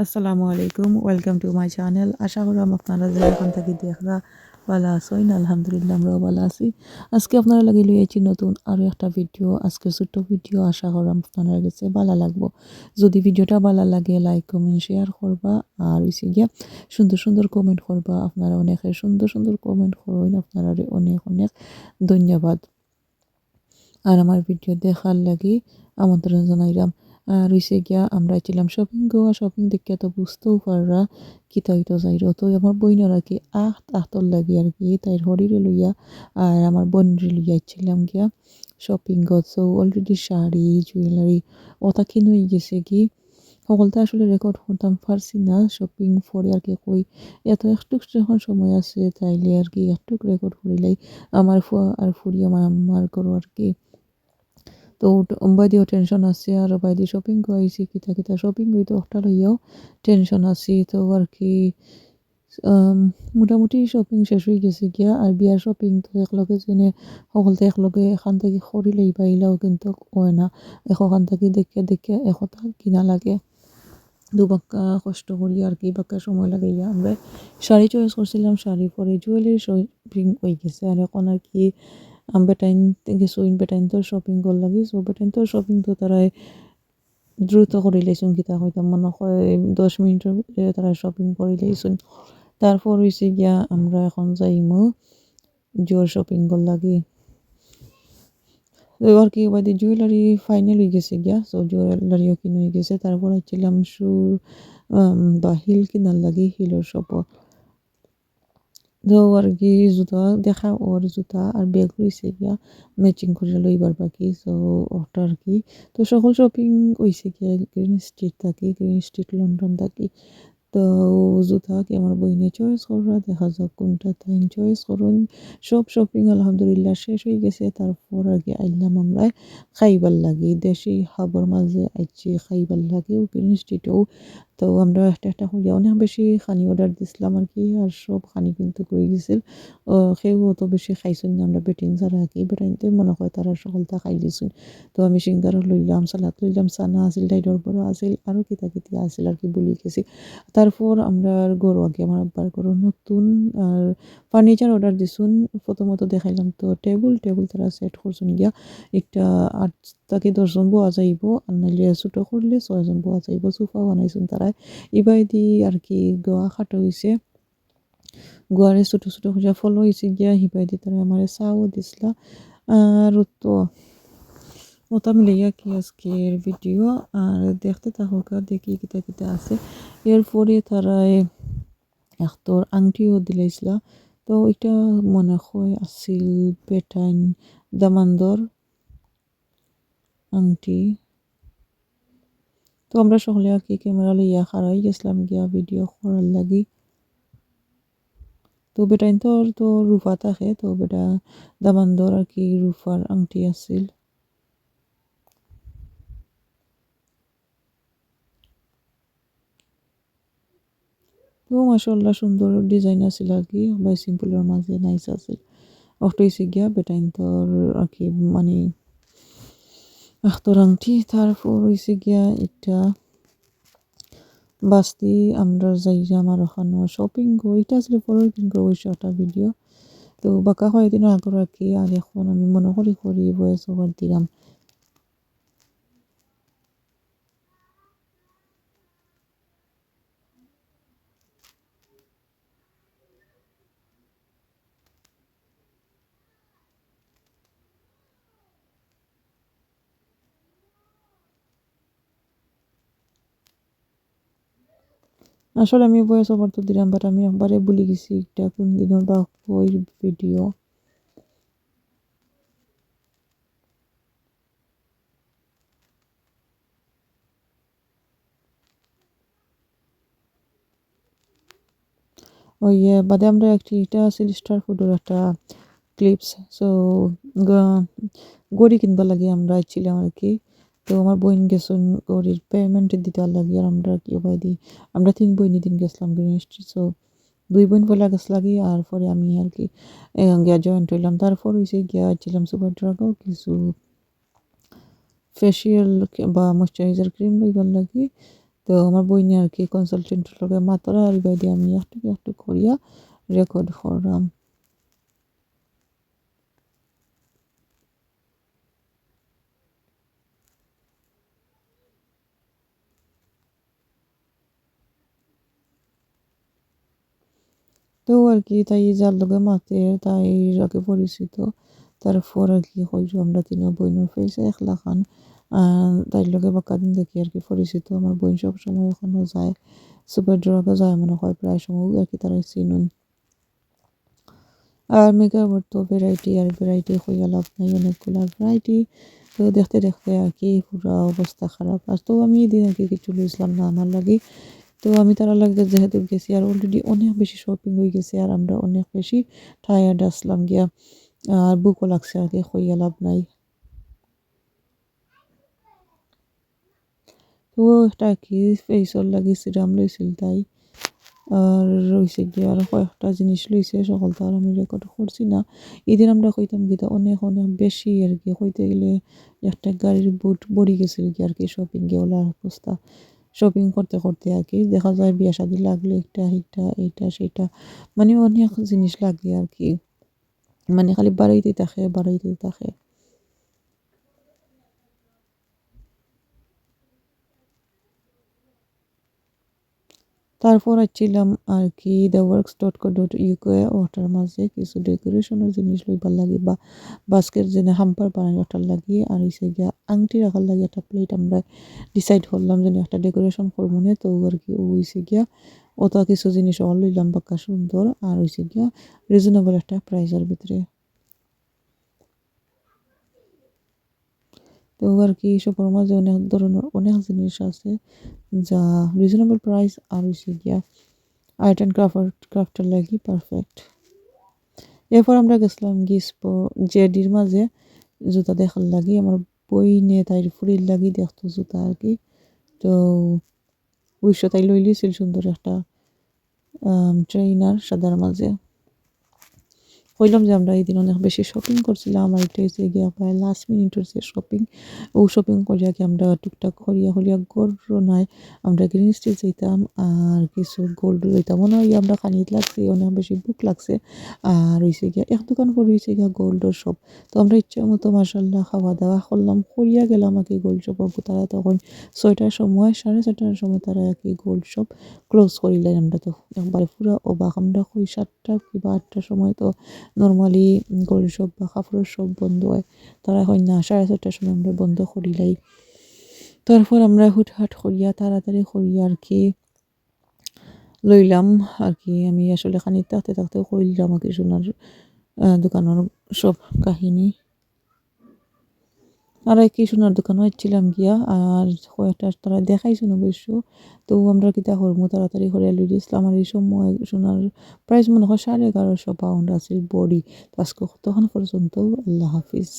আসসালামু আলাইকুম, welcome to my channel. আশা করলাম আপনারা যে এখন থেকে দেখরা ভালো আছেন। আলহামদুলিল্লাহ আমরাও ভালো আছি। আজকে আপনারা লাগি লইয়াছি নতুন আরও একটা ভিডিও। আজকে ছোট্ট ভিডিও, আশা করলাম আপনারা কাছে ভালো লাগবো। যদি ভিডিওটা ভালো লাগে লাইক কমেন্ট শেয়ার করবা, আর হইছে গিয়া সুন্দর সুন্দর কমেন্ট করবা। আপনারা অনেকে সুন্দর সুন্দর কমেন্ট করেন, আপনারা অনেক অনেক ধন্যবাদ। আর আমার ভিডিও দেখার লাগি আমন্ত্রণ জানাইলাম। আর হইছে গিয়া আমরা ছিলাম শপিং গোয়া, শপিং দেখিয়া তো বুঝতেও পাররা কিতা হইতো যাইরো। তো আমার বইনের আর কি আহতর লাগি আর কি তাইর হরিরে লইয়া আর আমার বোনরে লইয়া ছিলাম গিয়া শপিং গত। সো অলরেডি শাড়ি জুয়েলারি ওটা কিনে হয়ে গেছে কি সকলটা আসলে রেকর্ড করতাম পারছি না শপিং পরে আর কি কই এত একটু যখন সময় আছে তাইলে আর কি একটু রেকর্ড করিলাই আমার ফুয়া আর ফুরি আমার করো আর কি। তো বাইদিও টেনশন আছে আর বাইদি শপিং করাইছি কিতা কিতা শপিং করি তো একটা লইয়াও টেনশন আছি। তো আর কি আম, মোটামুটি শপিং শেষ হয়ে গেছে গিয়া। আর বিয়ার শপিং তো একলগে যেনে সকলতে একলগে এখান থেকে করিলেই পাইলেও কিন্তু হয় না, এখান থেকে দেখে দেখে একতা কিনা লাগে। দুবাক্কা কষ্ট করি আর কি বাক্কা সময় লাগে ইয়া আমরা শাড়ি চয়েস করছিলাম, শাড়ি পরে জুয়েলারি শপিং হয়ে গেছে। আর এখন আর কি বেটাইন গেছো বেটাইন তো শপিং কর লাগি। সো বেটাইন তো শপিং তো তারাই দ্রুত করে লাইছুন কিতা হয়তো মনে হয় 10 মিনিটের ভিতরে তারা শপিং করে লাইছুন। তারপর হইছে গিয়া আমরা এখন যাইমু জোর শপিং কর লাগি। তো আর কি বাদে জুয়েলারি ফাইনাল হয়ে গেছে গিয়া। সো জুয়েলারিও কিনে হয়ে গেছে। তারপর হচ্ছিলাম শু বা হিল কিনার লাগি, হিলের শপ। তো আর কি জুতা দেখা ওর জুতা আর ব্যাগ হয়েছে গিয়া ম্যাচিং করে লইবার বাকি। সো ওটা আর কি তো সকল শপিং হয়েছে গিয়া গ্রিন স্ট্রিট থাকি, গ্রিন স্ট্রিট লন্ডন থাকি। তো জুতা কি আমার বইনে চয়েস করা, দেখা যাক কোনটা তাই চয়েস করুন। সব শপিং আলহামদুলিল্লাহ শেষ হয়ে গেছে। তারপর আগে আইলাম আমরা খাইবার লাগি, দেশি হাবর মাঝে আইছি খাইবার লাগে গ্রিন স্ট্রিটেও। তো আমরা একটা একটা হইয়া অনেক বেশি খানি অর্ডার দিছিলাম আর কি। আর সব খানি কিন্তু কই গেছিল সেও অত বেশি খাইছেন না। আমরা বেটিং ছাড়া আর কি বেটাইনতে মনে হয় তারা সকলটা খাই দিয়েছেন। তো আমি সিঙ্গারা লইলাম, সালাদ লইলাম, চানা আছিল, ডাইডর বড় আছিল, আরও কিতা কিতি আছিল আর কি বলি গেছি। তারপর আমরা গরু আগে আমার আব্বার গরু নতুন আর ফার্নিচার অর্ডার দিছুন। প্রথমত দেখাইলাম তো টেবিল টেবিল তারা সেট করছুন গিয়া একটা 8 থেকে 10 জন বোয়া যাইব, আর নাইলে ছোটো করলে 6 জন বোয়া যাইব। সোফা বানাইছুন তারা ইবাই দি আর কি গোয়া খাটো হয়েছে। গোয়ারে ছোটো ছোটো করে ফলো হয়েছে গিয়া হিবাই দি তারা আমার চাও দিছিলা। আর তো ওটা মিলাইয়া কি আজকের ভিডিও আর দেখতে থাকুক দেখি কিতা কিতা আছে। এরপরে তারা একটার আংটিও দিলাইছিল। তো এটা মনে হয় আছিল বেটাইন দামান্দর আংটি। তো আমরা সকলে আর কি ক্যামেরা লইয়া খাড়াই গেছিলাম গিয়া ভিডিও করার লাগি। তো বেটাইন তো রূপা থাকে, তো বেটা দামান্দর আর কি রূপার আংটি আছিল। তো মাশাআল্লাহ সুন্দর ডিজাইন আছিল আর কি, বাই সিম্পলের মাঝে নাইস আছিল। অফটা হইছে গিয়া বেটাইন তোর আর কি মানে আখতর আংটি। তারপর হইছে গিয়া এটা বাস্তি আমরা যাইলাম আর ওখানে শপিং করি। এটা আসলে পরের দিন অবশ্য একটা ভিডিও। তো বাঁকা কয়েকদিন আগর আর কি। আর এখন আমি মনে করি ভয়েস ওভার দিলাম। আসলে আমি ভয়েস ওভার তো দিলাম, বাট আমি একবারে ভুলে গেছি এটা কোন দিনের বা ওই ভিডিও। ওই বাদে আমরা একটি এটা আছিল স্টার ফুডের একটা ক্লিপস। সো গড়ি কিনবার লাগে আমরা ছিলাম আর কি। তো আমার বোন গেছেন গড়ির পেমেন্ট দিতে লাগে। আর আমরা কি উপায় দিই, আমরা 3 বোন দিন গেছিলাম জিনিসটি। সো 2 বোন পয়লা গেছ লাগি আর পরে আমি আর কি গিয়া জয়েন্ট হইলাম। তারপর হয়েছে গিয়া ছিলাম সুপার ড্রাগও কিছু ফেসিয়াল বা ময়শ্চারাইজার ক্রিম লইবার লাগে। তো আমার বইনে আর কি কনসালটেন্টের লগে মাতরা আর বাইদে আমি একটু একটু করিয়া রেকর্ড করলাম। তো আর কি তাই যার লগে মাতে তাই আগে পরিচিত। তারপর আর কি হইল আমরা তিনও বইনের ফেসে একলা খান তাইর লগে বাক্কা দিন দেখি আর কি পরিচিত। আমার বইন সব সময় ওখানে যায়, সুপার ড্রাগে যায় মনে হয় প্রায় সময় আর কি তারা চিনুন। আর মেকআপের তো ভ্যারাইটি আর ভ্যারাইটি হইয়া লাভ নাই, অনেকগুলা ভ্যারাইটি। তো দেখতে দেখতে আর কি পুরা অবস্থা খারাপ। আর তো আমি এদিন আর কি কিছু বুঝলাম না আমার লাগে। তো আমি তারা লাগে যেহেতু গেছি আর অলরেডি অনেক বেশি শপিং হয়ে গেছে আর আমরা অনেক বেশি টায়ার্ড আসলাম গিয়া আর বুকও লাগছে আর কি হইয়া লাভ নাই। তো একটা কি ফেসর লাগি সিরাম লইছিল তাই আর রইছে গিয়ে আর কয়েকটা জিনিস লইছে সকল তো আর আমি রেকর্ড করছি না। এদিন আমরা কইতাম গীতা অনেক অনেক বেশি আর কি কইতে গেলে একটা গাড়ির বুট বড়ি গেছিল কি আর কি শপিং এ ওলা অবস্থা। শপিং করতে করতে আর কি দেখা যায় বিয়া শাদী লাগলে একটা এইটা এইটা সেটা মানে অনেক জিনিস লাগে আর কি, মানে খালি বাড়াইতে থাকে বাড়াইতে থাকে। তারপর আসছিলাম আর কি theworks.co.uk ওটার মাঝে কিছু ডেকোরেশনের জিনিস লইবার লাগে বা বাস্কেট যেন হাম্পার বানাই ওটার লাগিয়ে আর হইছে গিয়া আংটি রাখার লাগে একটা প্লেট আমরা ডিসাইড করলাম যেন একটা ডেকোরেশন করবো না। তো আর কি ও হইছে গিয়া ওটা কিছু জিনিস অল লইলাম বাক্কা সুন্দর আর হইছে গিয়া রিজনেবল একটা প্রাইসের ভিতরে। তো আর কি এসবের মাঝে অনেক ধরনের অনেক জিনিস আছে যা রিজনেবল প্রাইস আর হইছে গিয়া আর্ট অ্যান্ড ক্রাফটের লাগি পারফেক্ট। এরপর আমরা গেছিলাম গিসপো জেডির মাঝে জুতা দেখার লাগি আমার বই নিয়ে তাই ফুরির লাগি দেখতো জুতা আর কি। তো উইশো তাই লই লিছিল সুন্দর একটা ট্রেইনার সাদার মাঝে। কইলাম যে আমরা এই দিন অনেক বেশি শপিং করছিলাম আর এটা হচ্ছে গিয়া প্রায় লাস্ট মিনিটের যে শপিং ও শপিং করিয়া কি আমরা টুকটাক করিয়া হলিয়া গর্র নাই আমরা গ্রিন স্টেজ যেতাম আর কিছু গোল্ড লইতাম মনে হয় আমরা খানিত লাগছে অনেক বেশি বুক লাগছে। আর হইছে গিয়া এক দোকান করে হইছে গিয়া গোল্ডের শপ। তো আমরা ইচ্ছা মতো মাসাল্লাহ খাওয়া দাওয়া করলাম করিয়া গেলাম আর কি গোল্ড শপ। তারা তখন 6টার সময় 6:30টার সময় তারা আর কি গোল্ড শপ ক্লোজ করিলেন। আমরা তো একবারে পুরা অবাক আমরা কই 7টা কিংবা 8টার সময় তো নর্মালি গোল্ড শপ বা কাপড়ের শপ বন্ধ হয়, তারা হয় না 4:30টার সময় আমরা বন্ধ করিলাই। তারপর আমরা হুটহাট করিয়া তাড়াতাড়ি করিয়া আর কি লইলাম আর কি আমি আসলে খানিক থাকতে থাকতে কইলাম আর কি সোনার দোকানের সব কাহিনী। আর কি সোনার দোকানও হচ্ছিলাম গিয়া আর কয়েকটা তারা দেখাইছিল অবশ্য। তো আমরা কিতা করবো তাড়াতাড়ি করে লই দিয়েছিলাম আর এই সময় সোনার প্রাইস মনে হয় 1150 পাউন্ড আছে বডি। তো আজকে তখন পর্যন্ত আল্লাহ হাফিজ।